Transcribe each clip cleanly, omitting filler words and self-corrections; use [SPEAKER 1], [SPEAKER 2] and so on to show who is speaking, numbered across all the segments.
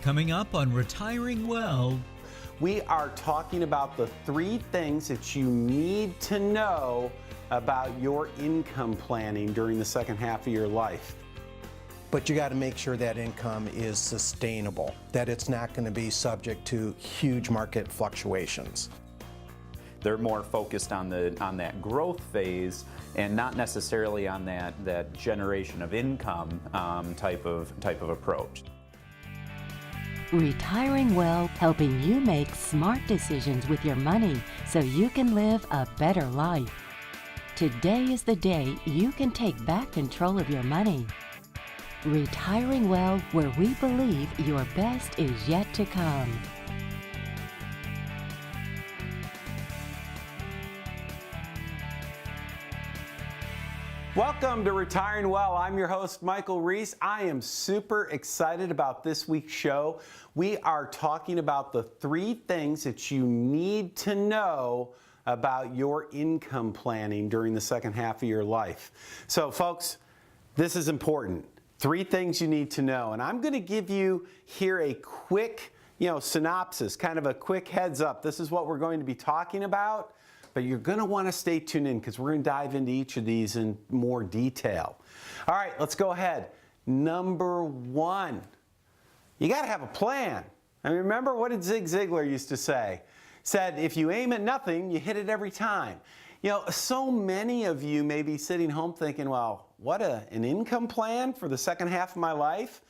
[SPEAKER 1] Coming up on Retiring Well.
[SPEAKER 2] We are talking about the 3 things that you need to know about your income planning during the second half of your life.
[SPEAKER 3] But you got to make sure that income is sustainable, that it's not going to be subject to huge market fluctuations.
[SPEAKER 4] They're more focused on that growth phase and not necessarily on that generation of income type of approach.
[SPEAKER 5] Retiring Well, helping you make smart decisions with your money so you can live a better life. Today is the day you can take back control of your money. Retiring Well, where we believe your best is yet to come.
[SPEAKER 2] Welcome to Retiring Well. I'm your host, Michael Reese. I am super excited about this week's show. We are talking about the 3 things that you need to know about your income planning during the second half of your life. So folks, this is important. 3 things you need to know. And I'm going to give you here a quick, synopsis, kind of a quick heads up. This is what we're going to be talking about. But you're going to want to stay tuned in because we're going to dive into each of these in more detail. All right, let's go ahead. Number 1, you got to have a plan. I mean, remember what did Zig Ziglar used to say? Said, if you aim at nothing, you hit it every time. So many of you may be sitting home thinking, well, what an income plan for the second half of my life?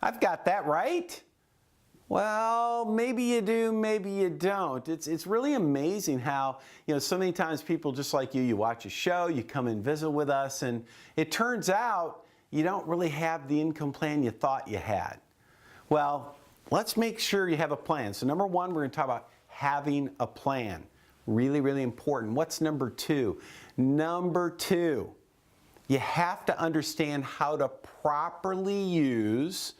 [SPEAKER 2] I've got that right. Well, maybe you do, maybe you don't. It's really amazing how, so many times people just like you watch a show, you come and visit with us, and it turns out you don't really have the income plan you thought you had. Well, let's make sure you have a plan. So number 1, we're going to talk about having a plan. Really, really important. What's number 2? Number 2, you have to understand how to correctly use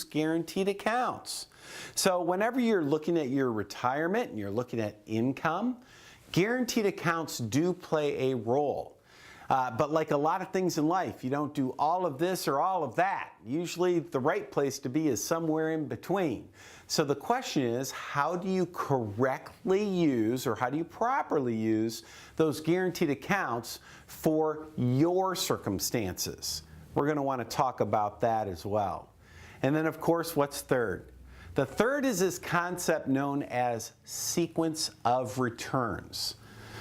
[SPEAKER 2] guaranteed accounts. So whenever you're looking at your retirement and you're looking at income, guaranteed accounts do play a role. But like a lot of things in life, you don't do all of this or all of that. Usually the right place to be is somewhere in between. So the question is, how do you correctly use, or how do you properly use those guaranteed accounts for your circumstances? We're going to want to talk about that as well. And then, of course, what's third? The third is this concept known as sequence of returns.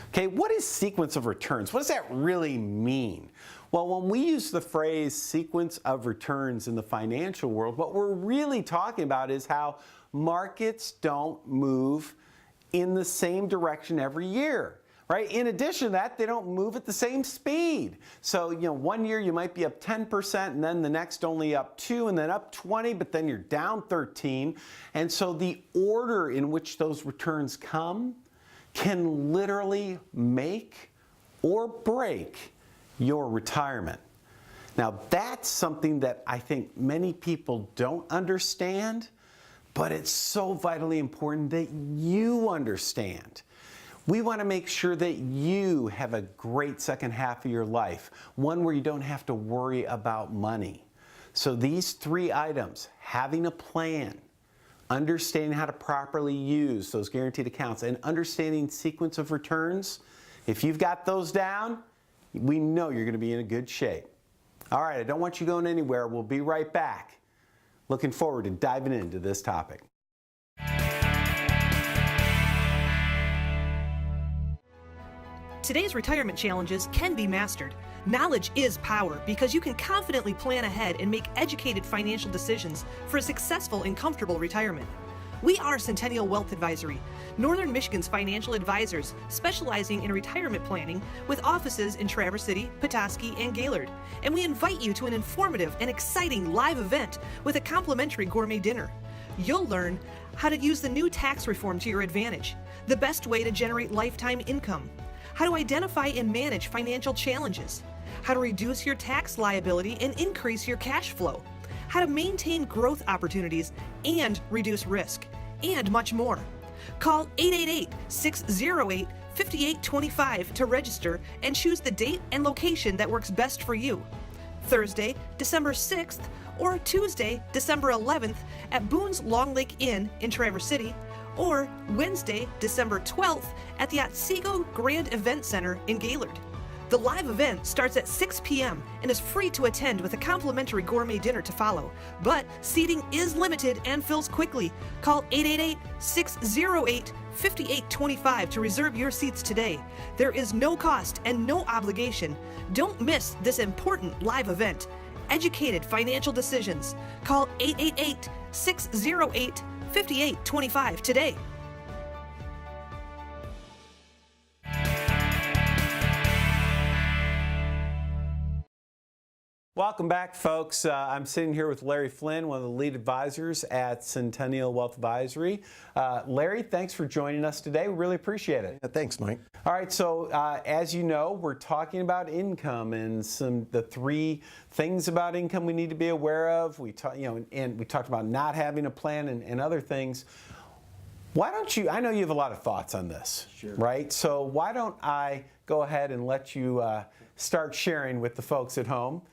[SPEAKER 2] Okay, what is sequence of returns? What does that really mean? Well, when we use the phrase sequence of returns in the financial world, what we're really talking about is how markets don't move in the same direction every year. Right? In addition to that, they don't move at the same speed. So, one year you might be up 10%, and then the next only up 2, and then up 20, but then you're down 13. And so the order in which those returns come can literally make or break your retirement. Now, that's something that I think many people don't understand, but it's so vitally important that you understand. We want to make sure that you have a great second half of your life, one where you don't have to worry about money. So these 3 items, having a plan, understanding how to properly use those guaranteed accounts, and understanding sequence of returns, if you've got those down, we know you're going to be in a good shape. All right, I don't want you going anywhere. We'll be right back. Looking forward to diving into this topic.
[SPEAKER 6] Today's retirement challenges can be mastered. Knowledge is power because you can confidently plan ahead and make educated financial decisions for a successful and comfortable retirement. We are Centennial Wealth Advisory, Northern Michigan's financial advisors specializing in retirement planning with offices in Traverse City, Petoskey, and Gaylord. And we invite you to an informative and exciting live event with a complimentary gourmet dinner. You'll learn how to use the new tax reform to your advantage, the best way to generate lifetime income, how to identify and manage financial challenges, how to reduce your tax liability and increase your cash flow, how to maintain growth opportunities and reduce risk, and much more. Call 888-608-5825 to register and choose the date and location that works best for you. Thursday, December 6th or Tuesday, December 11th at Boone's Long Lake Inn in Traverse City, or Wednesday, December 12th at the Otsego Grand Event Center in Gaylord. The live event starts at 6 p.m. and is free to attend with a complimentary gourmet dinner to follow. But seating is limited and fills quickly. Call 888-608-5825 to reserve your seats today. There is no cost and no obligation. Don't miss this important live event. Educated financial decisions. Call 888-608-5825 today.
[SPEAKER 2] Welcome back, folks. I'm sitting here with Larry Flynn, one of the lead advisors at Centennial Wealth Advisory. Larry, thanks for joining us today. We really appreciate it.
[SPEAKER 3] Thanks, Mike.
[SPEAKER 2] All right, so as you know, we're talking about income and the three things about income we need to be aware of. We talked about not having a plan and other things. Why don't you? I know you have a lot of thoughts on this,
[SPEAKER 3] Sure.
[SPEAKER 2] right? So why don't I go ahead and let you start sharing with the folks at home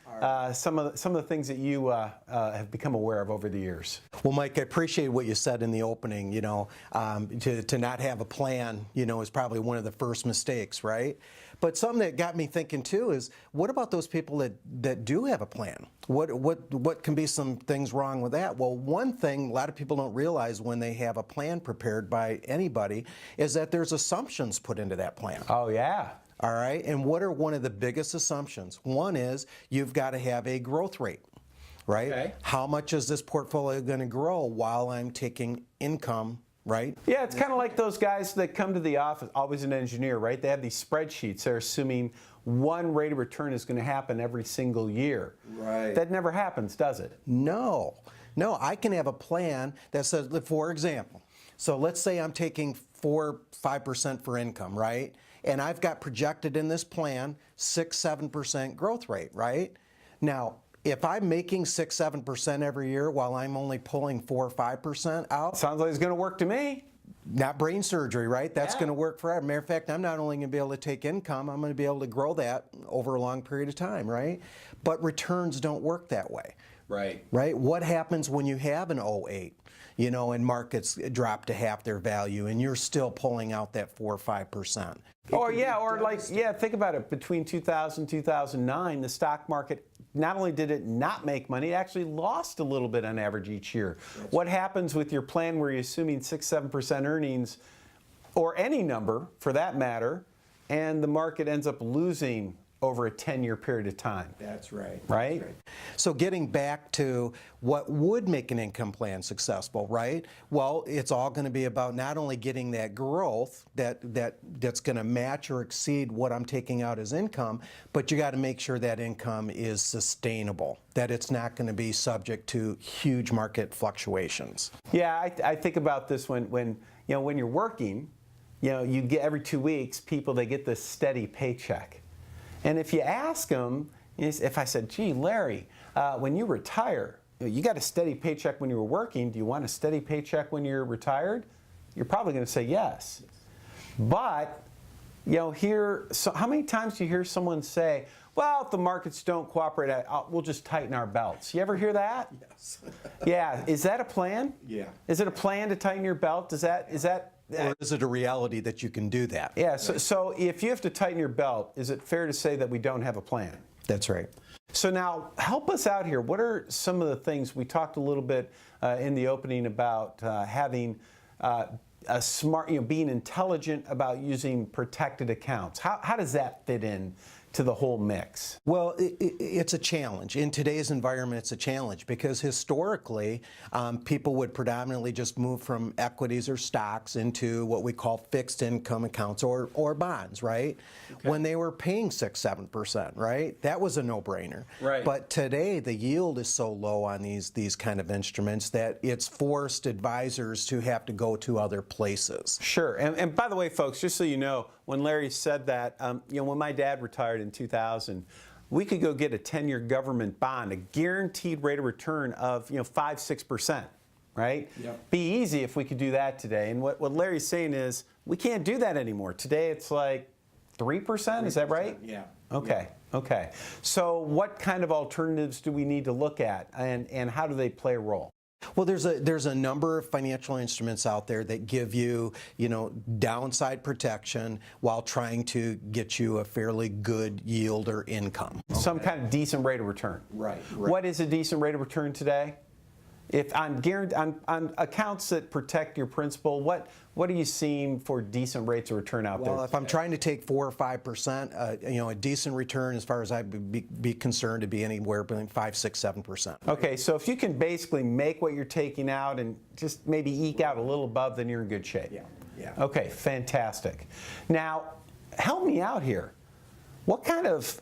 [SPEAKER 2] some of the things that you have become aware of over the years.
[SPEAKER 3] Well, Mike, I appreciate what you said in the opening. To not have a plan, is probably one of the first mistakes, right? But something that got me thinking too is, what about those people that do have a plan? What can be some things wrong with that? Well, one thing a lot of people don't realize when they have a plan prepared by anybody is that there's assumptions put into that plan.
[SPEAKER 2] Oh, yeah.
[SPEAKER 3] All right, and what are one of the biggest assumptions? One is you've got to have a growth rate, right?
[SPEAKER 2] Okay.
[SPEAKER 3] How much is this portfolio going to grow while I'm taking income, right?
[SPEAKER 2] Yeah, it's kind of like those guys that come to the office, always an engineer, right? They have these spreadsheets. They're assuming one rate of return is going to happen every single year.
[SPEAKER 3] Right.
[SPEAKER 2] That never happens, does it?
[SPEAKER 3] No, I can have a plan that says, for example, so let's say I'm taking 4-5% for income, right? And I've got projected in this plan 6-7% growth rate, right? Now, if I'm making 6-7% every year while I'm only pulling 4-5% out,
[SPEAKER 2] Sounds like it's going to work to me.
[SPEAKER 3] not brain surgery, right? That's
[SPEAKER 2] Yeah.
[SPEAKER 3] going to work forever. Matter of fact, I'm not only going to be able to take income, I'm going to be able to grow that over a long period of time, right? But returns don't work that way.
[SPEAKER 2] Right.
[SPEAKER 3] Right? What happens when you have an 08, and markets drop to half their value and you're still pulling out that 4 or 5%?
[SPEAKER 2] Think about it. Between 2000 and 2009, the stock market, not only did it not make money, it actually lost a little bit on average each year. What happens with your plan where you're assuming 6-7% earnings, or any number for that matter, and the market ends up losing over a 10-year period of time?
[SPEAKER 3] That's right.
[SPEAKER 2] Right?
[SPEAKER 3] So getting back to what would make an income plan successful, right? Well, it's all going to be about not only getting that growth that's going to match or exceed what I'm taking out as income, but you got to make sure that income is sustainable, that it's not going to be subject to huge market fluctuations.
[SPEAKER 2] Yeah, I think about this when you're working, you get every 2 weeks, they get this steady paycheck. And if you ask them, if I said, gee, Larry, when you retire, you got a steady paycheck when you were working, do you want a steady paycheck when you're retired? You're probably going to say yes. But, how many times do you hear someone say, well, if the markets don't cooperate, we'll just tighten our belts? You ever hear that?
[SPEAKER 3] Yes.
[SPEAKER 2] Yeah. Is that a plan?
[SPEAKER 3] Yeah.
[SPEAKER 2] Is it a plan to tighten your belt? Is that
[SPEAKER 3] Or is it a reality that you can do that?
[SPEAKER 2] Yeah, so if you have to tighten your belt, is it fair to say that we don't have a plan?
[SPEAKER 3] That's right.
[SPEAKER 2] So now, help us out here. What are some of the things, we talked a little bit in the opening about having a smart, being intelligent about using protected accounts. How does that fit in to the whole mix?
[SPEAKER 3] Well, it's a challenge. In today's environment, it's a challenge because historically, people would predominantly just move from equities or stocks into what we call fixed income accounts or bonds, right? Okay. When they were paying 6-7%, right? That was a no-brainer.
[SPEAKER 2] Right.
[SPEAKER 3] But today, the yield is so low on these kind of instruments that it's forced advisors to have to go to other places.
[SPEAKER 2] Sure. And by the way, folks, just so you know, when Larry said that, when my dad retired in 2000, we could go get a 10-year government bond, a guaranteed rate of return of 5-6%, right? Yep. Be easy if we could do that today. And what Larry's saying is we can't do that anymore. Today it's like 3%, is that right?
[SPEAKER 3] Yeah.
[SPEAKER 2] Okay. Okay. So what kind of alternatives do we need to look at, and how do they play a role?
[SPEAKER 3] Well, there's a number of financial instruments out there that give you, downside protection while trying to get you a fairly good yield or income.
[SPEAKER 2] Some kind of decent rate of return.
[SPEAKER 3] Right.
[SPEAKER 2] What is a decent rate of return today? If on accounts that protect your principal, what are you seeing for decent rates of return out there?
[SPEAKER 3] Well, if I'm trying to take 4 or 5%, a decent return, as far as I'd be concerned, to be anywhere between 5, 6, 7%.
[SPEAKER 2] Okay, so if you can basically make what you're taking out and just maybe eke out a little above, then you're in good shape.
[SPEAKER 3] Yeah.
[SPEAKER 2] Okay, fantastic. Now, help me out here.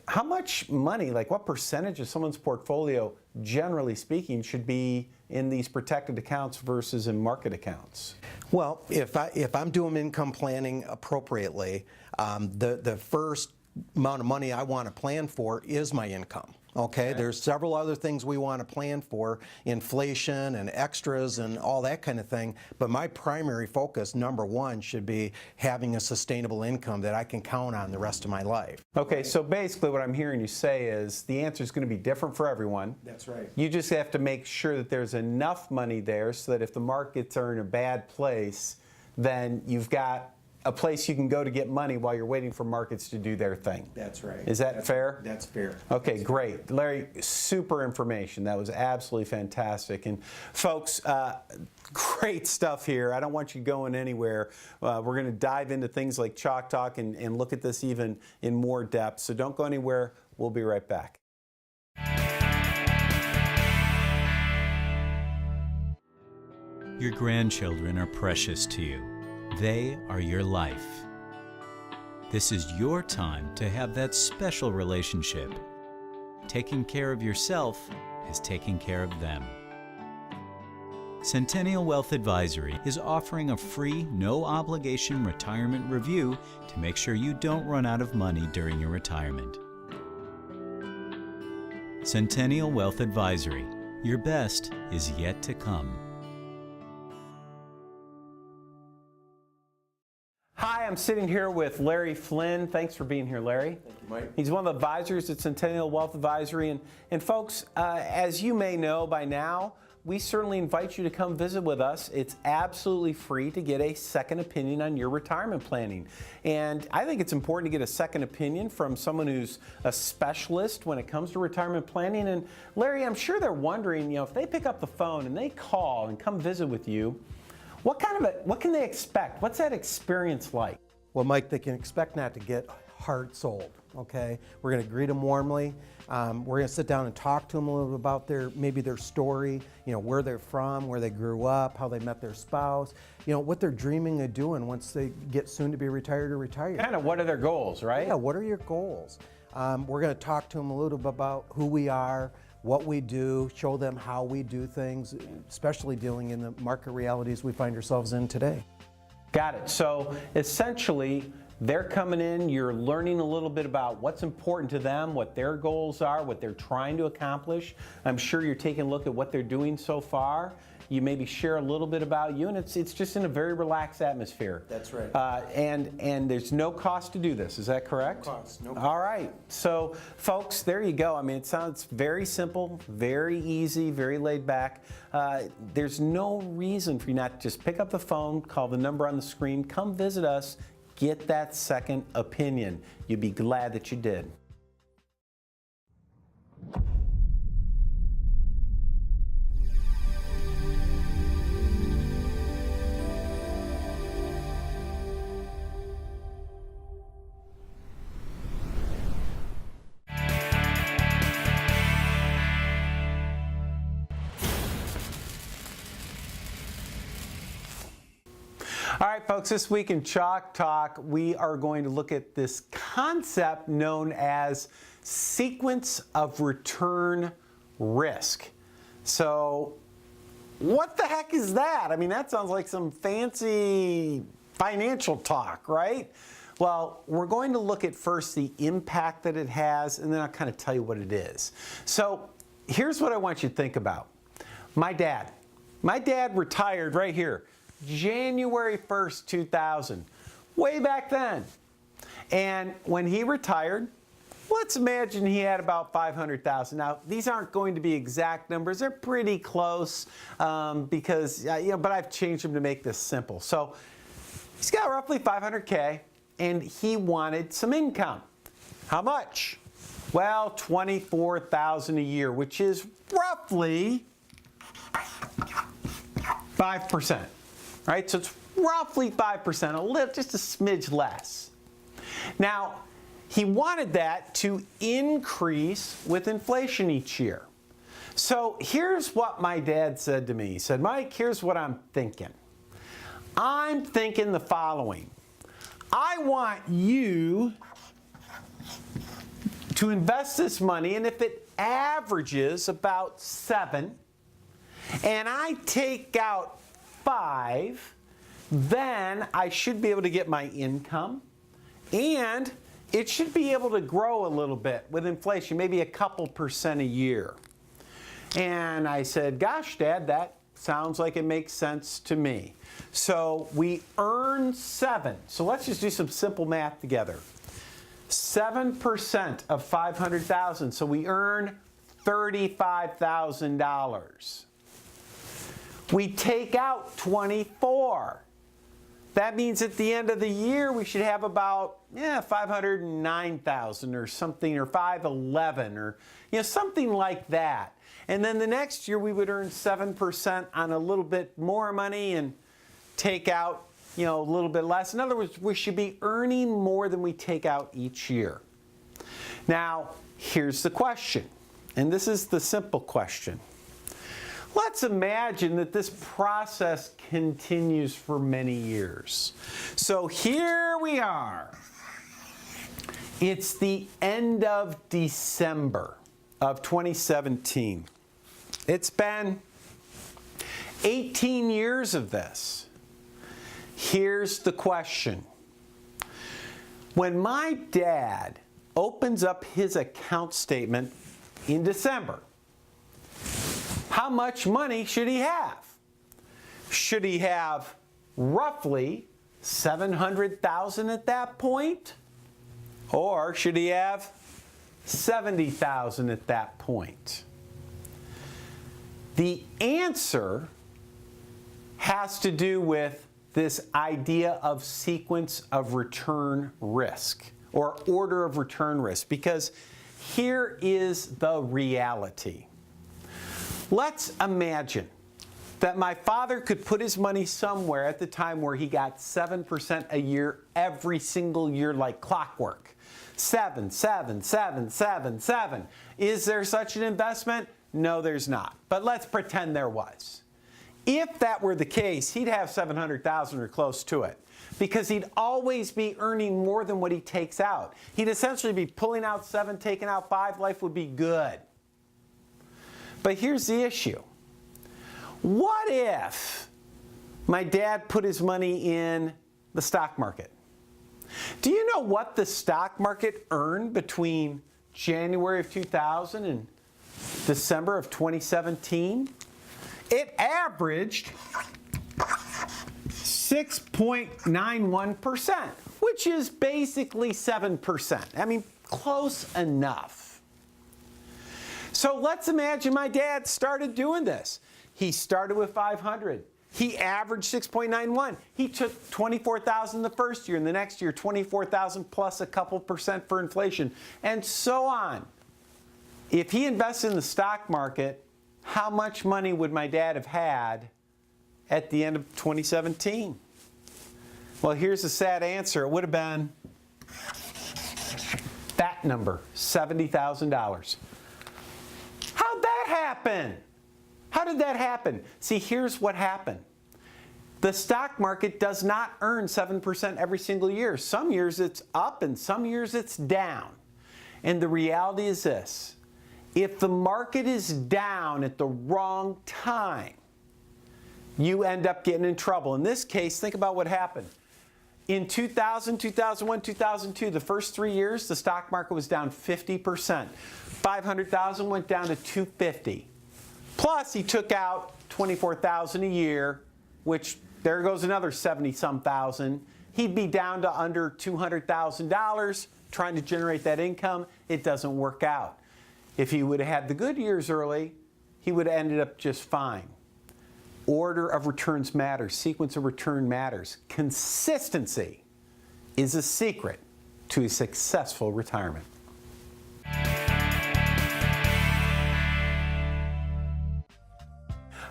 [SPEAKER 2] How much money, like what percentage of someone's portfolio, generally speaking, should be in these protected accounts versus in market accounts?
[SPEAKER 3] Well, if I'm doing income planning appropriately, the first amount of money I want to plan for is my income. Okay, there's several other things we want to plan for, inflation and extras and all that kind of thing, but my primary focus, number one, should be having a sustainable income that I can count on the rest of my life.
[SPEAKER 2] Okay, so basically what I'm hearing you say is the answer is going to be different for everyone.
[SPEAKER 3] That's right.
[SPEAKER 2] You just have to make sure that there's enough money there so that if the markets are in a bad place, then you've got a place you can go to get money while you're waiting for markets to do their thing.
[SPEAKER 3] That's right.
[SPEAKER 2] Is that fair?
[SPEAKER 3] That's fair.
[SPEAKER 2] Okay, great. Larry, super information. That was absolutely fantastic. And folks, great stuff here. I don't want you going anywhere. We're going to dive into things like Chalk Talk and look at this even in more depth. So don't go anywhere. We'll be right back.
[SPEAKER 1] Your grandchildren are precious to you. They are your life. This is your time to have that special relationship. Taking care of yourself is taking care of them. Centennial Wealth Advisory is offering a free, no-obligation retirement review to make sure you don't run out of money during your retirement. Centennial Wealth Advisory. Your best is yet to come.
[SPEAKER 2] Hi, I'm sitting here with Larry Flynn. Thanks for being here, Larry.
[SPEAKER 3] Thank you, Mike.
[SPEAKER 2] He's one of the advisors at Centennial Wealth Advisory. And folks, as you may know by now, we certainly invite you to come visit with us. It's absolutely free to get a second opinion on your retirement planning. And I think it's important to get a second opinion from someone who's a specialist when it comes to retirement planning. And Larry, I'm sure they're wondering, if they pick up the phone and they call and come visit with you, what can they expect? What's that experience like?
[SPEAKER 3] Well, Mike, they can expect not to get hard sold, okay? We're going to greet them warmly. We're going to sit down and talk to them a little bit about maybe their story, where they're from, where they grew up, how they met their spouse, what they're dreaming of doing once they get soon to be retired or retired.
[SPEAKER 2] Kind of what are their goals, right?
[SPEAKER 3] Yeah, what are your goals? We're going to talk to them a little bit about who we are, what we do, show them how we do things, especially dealing in the market realities we find ourselves in today.
[SPEAKER 2] Got it. So essentially, they're coming in, you're learning a little bit about what's important to them, what their goals are, what they're trying to accomplish. I'm sure you're taking a look at what they're doing so far. You maybe share a little bit about you, and it's just in a very relaxed atmosphere.
[SPEAKER 3] That's right.
[SPEAKER 2] And there's no cost to do this. Is that correct?
[SPEAKER 3] No cost. No cost.
[SPEAKER 2] All right. So, folks, there you go. I mean, it sounds very simple, very easy, very laid back. There's no reason for you not to just pick up the phone, call the number on the screen, come visit us, get that second opinion. You'd be glad that you did. All right, folks, this week in Chalk Talk, we are going to look at this concept known as sequence of return risk. So, what the heck is that? I mean, that sounds like some fancy financial talk, right? Well, we're going to look at first the impact that it has, and then I'll kind of tell you what it is. So, here's what I want you to think about. My dad retired right here. January 1st, 2000, way back then. And when he retired, let's imagine he had about 500,000. Now, these aren't going to be exact numbers. They're pretty close because, but I've changed them to make this simple. So he's got roughly 500K, and he wanted some income. How much? Well, 24,000 a year, which is roughly 5%, right? So it's roughly 5%, a little, just a smidge less. Now, he wanted that to increase with inflation each year. So here's what my dad said to me. He said, Mike, here's what I'm thinking. I'm thinking the following. I want you to invest this money, and if it averages about 7, and I take out 5, then I should be able to get my income, and it should be able to grow a little bit with inflation, maybe a couple % a year. And I said, gosh, Dad, that sounds like it makes sense to me. So we earn 7. So let's just do some simple math together. 7% of 500,000, so we earn $35,000. We take out 24. That means at the end of the year we should have about 509,000 or something, or 511, or something like that. And then the next year we would earn 7% on a little bit more money and take out a little bit less. In other words, we should be earning more than we take out each year. Now, here's the question, and this is the simple question. Let's imagine that this process continues for many years. So here we are. It's the end of December of 2017. It's been 18 years of this. Here's the question. When my dad opens up his account statement in December, how much money should he have? Should he have roughly $700,000 at that point? Or should he have $70,000 at that point? The answer has to do with this idea of sequence of return risk, or order of return risk, because here is the reality. Let's imagine that my father could put his money somewhere at the time where he got 7% a year every single year like clockwork. 7, 7, 7, 7, 7. Is there such an investment? No, there's not. But let's pretend there was. If that were the case, he'd have 700,000 or close to it, because he'd always be earning more than what he takes out. He'd essentially be pulling out 7, taking out 5. Life would be good. But here's the issue. What if my dad put his money in the stock market? Do you know what the stock market earned between January of 2000 and December of 2017? It averaged 6.91%, which is basically 7%. I mean, close enough. So let's imagine my dad started doing this. He started with 500. He averaged 6.91. He took 24,000 the first year, and the next year 24,000 plus a couple % for inflation, and so on. If he invested in the stock market, how much money would my dad have had at the end of 2017? Well, here's the sad answer. It would have been that number, $70,000. How'd that happen? How did that happen? See, here's what happened. The stock market does not earn 7% every single year. Some years it's up and some years it's down. And the reality is this. If the market is down at the wrong time, you end up getting in trouble. In this case, think about what happened. In 2000, 2001, 2002, the first 3 years, the stock market was down 50%. 500,000 went down to 250. Plus, he took out 24,000 a year, which there goes another 70-some thousand. He'd be down to under $200,000 trying to generate that income, it doesn't work out. If he would have had the good years early, he would have ended up just fine. Order of returns matters. Sequence of return matters. Consistency is a secret to a successful retirement.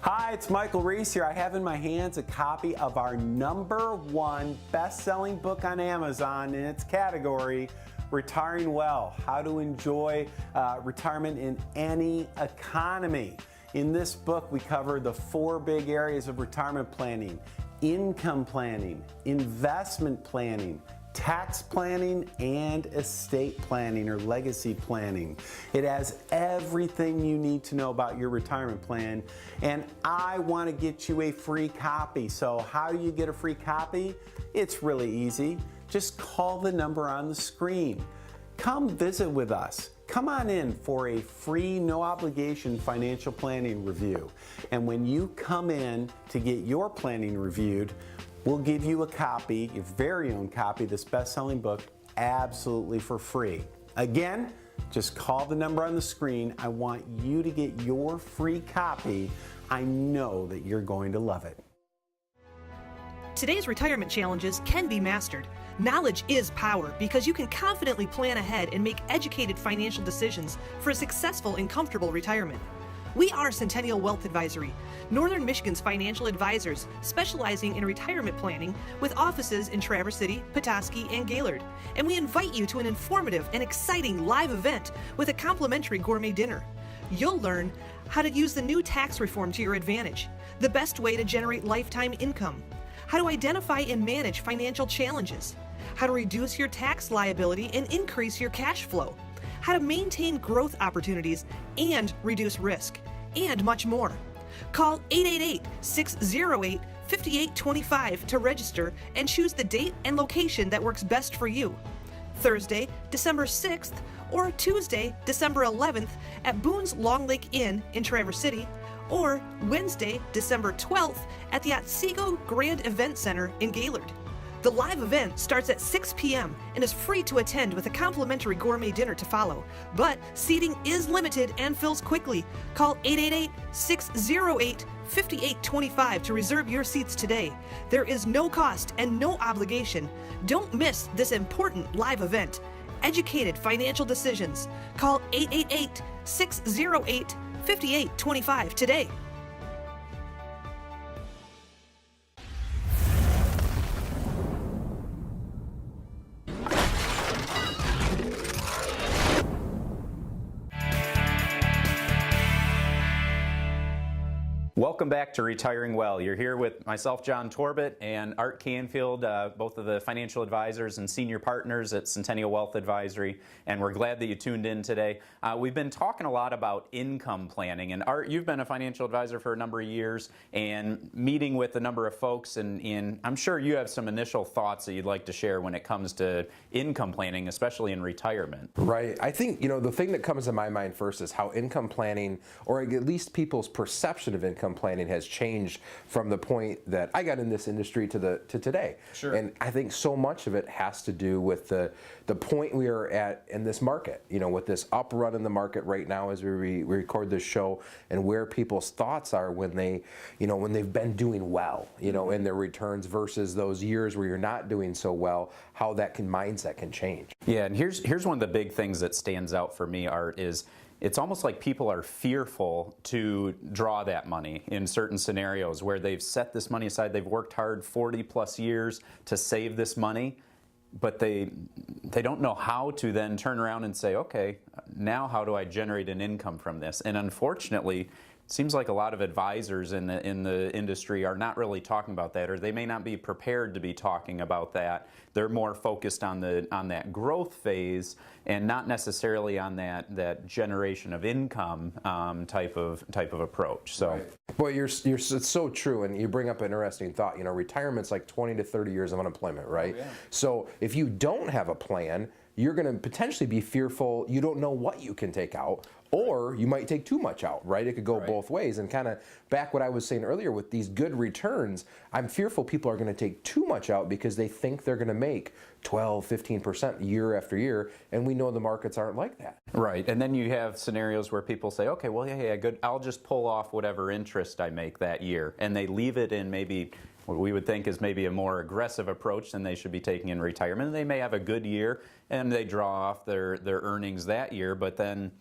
[SPEAKER 2] Hi, it's Michael Reese here. I have in my hands a copy of our #1 best-selling book on Amazon in its category, Retiring Well, How to Enjoy Retirement in Any Economy. In this book, we cover the 4 big areas of retirement planning: income planning, investment planning, tax planning, and estate planning or legacy planning. It has everything you need to know about your retirement plan, and I want to get you a free copy. So how do you get a free copy? It's really easy. Just call the number on the screen. Come visit with us. Come on in for a free, no obligation financial planning review. And when you come in to get your planning reviewed, we'll give you a copy, your very own copy of this best-selling book, absolutely for free. Again, just call the number on the screen. I want you to get your free copy. I know that you're going to love it.
[SPEAKER 6] Today's retirement challenges can be mastered. Knowledge is power because you can confidently plan ahead and make educated financial decisions for a successful and comfortable retirement. We are Centennial Wealth Advisory, Northern Michigan's financial advisors specializing in retirement planning with offices in Traverse City, Petoskey, and Gaylord. And we invite you to an informative and exciting live event with a complimentary gourmet dinner. You'll learn how to use the new tax reform to your advantage, the best way to generate lifetime income, how to identify and manage financial challenges, how to reduce your tax liability and increase your cash flow, how to maintain growth opportunities and reduce risk, and much more. Call 888-608-5825 to register and choose the date and location that works best for you. Thursday, December 6th, or Tuesday, December 11th at Boone's Long Lake Inn in Traverse City, or Wednesday, December 12th at the Otsego Grand Event Center in Gaylord. The live event starts at 6 p.m. and is free to attend with a complimentary gourmet dinner to follow. But seating is limited and fills quickly. Call 888-608-5825 to reserve your seats today. There is no cost and no obligation. Don't miss this important live event. Educated financial decisions. Call 888-608-5825 today.
[SPEAKER 4] Welcome back to Retiring Well. You're here with myself, John Torbett, and Art Canfield, both of the financial advisors and senior partners at Centennial Wealth Advisory, and we're glad that you tuned in today. We've been talking a lot about income planning, and Art, you've been a financial advisor for a number of years and meeting with a number of folks, and I'm sure you have some initial thoughts that you'd like to share when it comes to income planning, especially in retirement.
[SPEAKER 7] Right. I think, the thing that comes to my mind first is how income planning, or at least people's perception of income planning, has changed from the point that I got in this industry to today.
[SPEAKER 4] Sure.
[SPEAKER 7] And I think so much of it has to do with the point we are at in this market, with this up run in the market right now as we record this show, and where people's thoughts are when when they've been doing well, in their returns versus those years where you're not doing so well, how that mindset can change.
[SPEAKER 4] Yeah, and here's one of the big things that stands out for me, Art, is it's almost like people are fearful to draw that money in certain scenarios where they've set this money aside, they've worked hard 40 plus years to save this money, but they don't know how to then turn around and say, okay, now how do I generate an income from this? And unfortunately, it seems like a lot of advisors in the industry are not really talking about that, or they may not be prepared to be talking about that. They're more focused on that growth phase and not necessarily on that generation of income type of approach. So,
[SPEAKER 7] right. Well, it's so true, and you bring up an interesting thought. Retirement's like 20 to 30 years of unemployment, right?
[SPEAKER 4] Oh, yeah.
[SPEAKER 7] So if you don't have a plan, you're going to potentially be fearful. You don't know what you can take out, or you might take too much out, right? It could go both ways. And kind of back what I was saying earlier with these good returns, I'm fearful people are going to take too much out because they think they're going to make 12, 15% year after year, and we know the markets aren't like that.
[SPEAKER 4] Right, and then you have scenarios where people say, okay, well, yeah, good, I'll just pull off whatever interest I make that year, and they leave it in maybe what we would think is maybe a more aggressive approach than they should be taking in retirement. They may have a good year, and they draw off their earnings that year, but then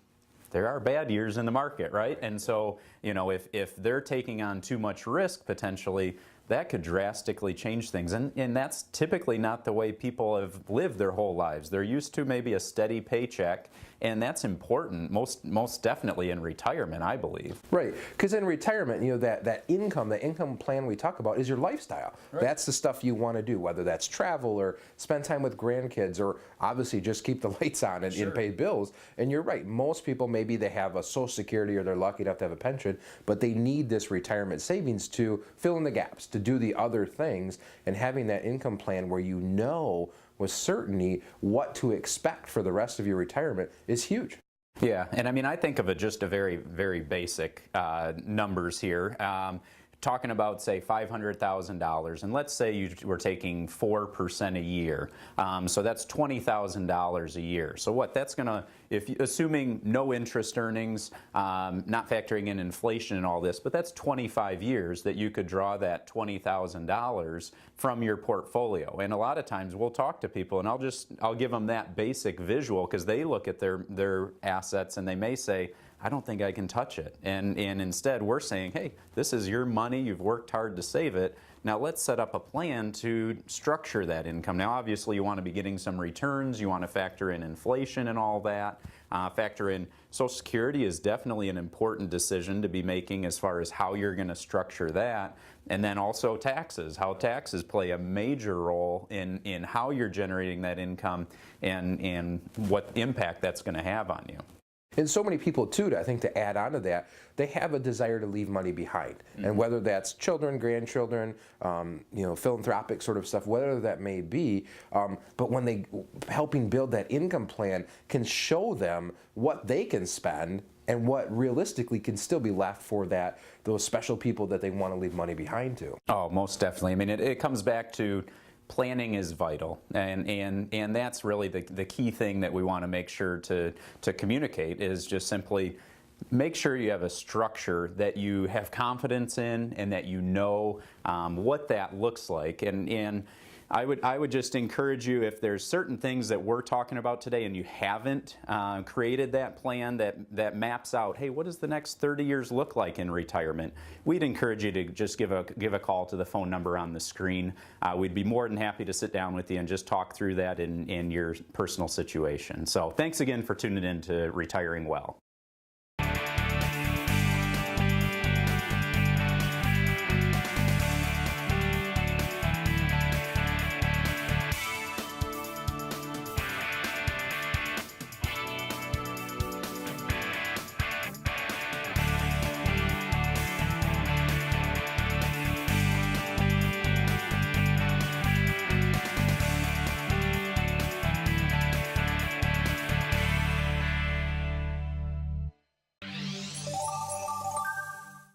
[SPEAKER 4] there are bad years in the market, right? And so, you know, if they're taking on too much risk potentially, that could drastically change things. And that's typically not the way people have lived their whole lives. They're used to maybe a steady paycheck, and that's important, most definitely in retirement, I believe.
[SPEAKER 7] Right, because in retirement, you know, that income plan we talk about is your lifestyle. Right. That's the stuff you want to do, whether that's travel or spend time with grandkids or obviously just keep the lights on and pay bills. And you're right, most people, maybe they have a Social Security or they're lucky enough to have a pension, but they need this retirement savings to fill in the gaps, to do the other things, and having that income plan where you know with certainty what to expect for the rest of your retirement is huge.
[SPEAKER 4] Yeah, and I mean, I think of it just a very, very basic numbers here. Talking about, say, $500,000, and let's say you were taking 4% a year, so that's $20,000 a year. So what that's going to, assuming no interest earnings, not factoring in inflation and all this, but that's 25 years that you could draw that $20,000 from your portfolio. And a lot of times we'll talk to people, and I'll give them that basic visual because they look at their assets and they may say, I don't think I can touch it. And instead we're saying, hey, this is your money, you've worked hard to save it. Now let's set up a plan to structure that income. Now obviously you want to be getting some returns, you want to factor in inflation and all that. Factor in Social Security is definitely an important decision to be making as far as how you're going to structure that. And then also taxes, how taxes play a major role in how you're generating that income and what impact that's going to have on you.
[SPEAKER 7] And so many people too, I think to add on to that, they have a desire to leave money behind. Mm-hmm. And whether that's children, grandchildren, you know, philanthropic sort of stuff, whatever that may be, but when they helping build that income plan can show them what they can spend and what realistically can still be left for those special people that they want to leave money behind to.
[SPEAKER 4] Oh, most definitely. I mean, it comes back to planning is vital, and that's really the key thing that we want to make sure to communicate is just simply make sure you have a structure that you have confidence in and that you know what that looks like. And I would just encourage you, if there's certain things that we're talking about today and you haven't created that plan that maps out, hey, what does the next 30 years look like in retirement? We'd encourage you to just give a call to the phone number on the screen. We'd be more than happy to sit down with you and just talk through that in your personal situation. So thanks again for tuning in to Retiring Well.